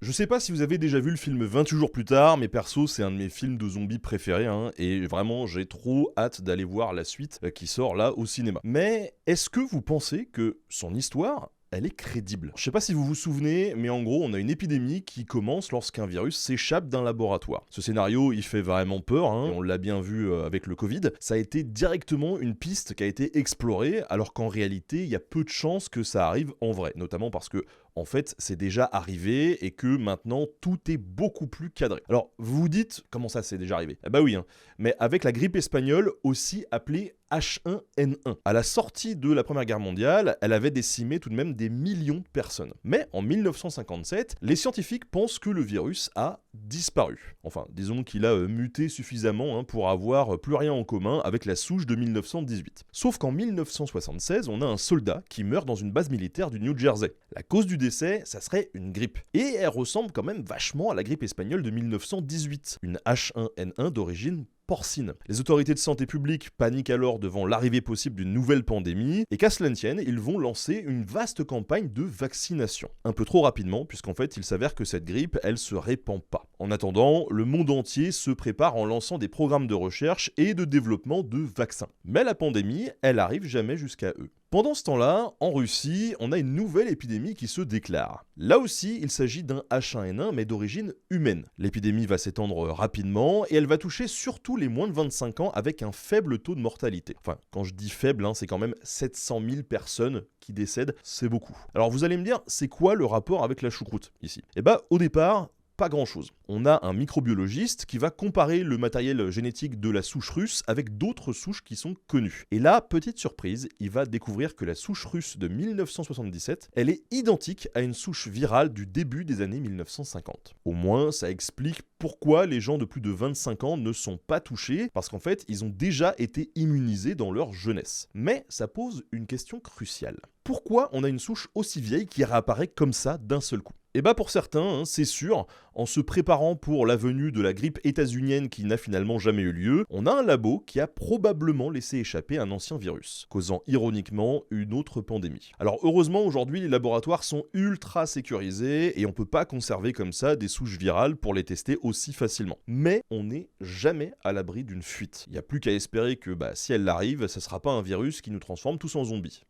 Je sais pas si vous avez déjà vu le film 28 jours plus tard, mais perso, c'est un de mes films de zombies préférés, hein, et vraiment, j'ai trop hâte d'aller voir la suite qui sort là au cinéma. Mais est-ce que vous pensez que son histoire, elle est crédible? Je sais pas si vous vous souvenez, mais en gros, on a une épidémie qui commence lorsqu'un virus s'échappe d'un laboratoire. Ce scénario, il fait vraiment peur, hein, et on l'a bien vu avec le Covid. Ça a été directement une piste qui a été explorée, alors qu'en réalité, il y a peu de chances que ça arrive en vrai, notamment parce que en fait, c'est déjà arrivé et que maintenant, tout est beaucoup plus cadré. Alors, vous vous dites, comment ça, c'est déjà arrivé? Eh bah oui, hein, mais avec la grippe espagnole, aussi appelée H1N1. À la sortie de la Première Guerre mondiale, elle avait décimé tout de même des millions de personnes. Mais en 1957, les scientifiques pensent que le virus a disparu. Enfin, disons qu'il a muté suffisamment pour avoir plus rien en commun avec la souche de 1918. Sauf qu'en 1976, on a un soldat qui meurt dans une base militaire du New Jersey. La cause du décès, ça serait une grippe. Et elle ressemble quand même vachement à la grippe espagnole de 1918, une H1N1 d'origine porcine. Les autorités de santé publique paniquent alors devant l'arrivée possible d'une nouvelle pandémie, et qu'à cela ne tienne, ils vont lancer une vaste campagne de vaccination. Un peu trop rapidement, puisqu'en fait, il s'avère que cette grippe, elle se répand pas. En attendant, le monde entier se prépare en lançant des programmes de recherche et de développement de vaccins. Mais la pandémie, elle arrive jamais jusqu'à eux. Pendant ce temps-là, en Russie, on a une nouvelle épidémie qui se déclare. Là aussi, il s'agit d'un H1N1 mais d'origine humaine. L'épidémie va s'étendre rapidement et elle va toucher surtout les moins de 25 ans avec un faible taux de mortalité. Enfin, quand je dis faible, c'est quand même 700 000 personnes qui décèdent, c'est beaucoup. Alors vous allez me dire, c'est quoi le rapport avec la choucroute ici? Eh bah, au départ, pas grand-chose. On a un microbiologiste qui va comparer le matériel génétique de la souche russe avec d'autres souches qui sont connues. Et là, petite surprise, il va découvrir que la souche russe de 1977, elle est identique à une souche virale du début des années 1950. Au moins, ça explique pourquoi les gens de plus de 25 ans ne sont pas touchés, parce qu'en fait, ils ont déjà été immunisés dans leur jeunesse. Mais ça pose une question cruciale. Pourquoi on a une souche aussi vieille qui réapparaît comme ça d'un seul coup? Et bah pour certains, c'est sûr, en se préparant pour la venue de la grippe états-unienne qui n'a finalement jamais eu lieu, on a un labo qui a probablement laissé échapper un ancien virus, causant ironiquement une autre pandémie. Alors heureusement aujourd'hui les laboratoires sont ultra sécurisés et on peut pas conserver comme ça des souches virales pour les tester aussi facilement. Mais on n'est jamais à l'abri d'une fuite. Il n'y a plus qu'à espérer que si elle arrive, ça sera pas un virus qui nous transforme tous en zombies.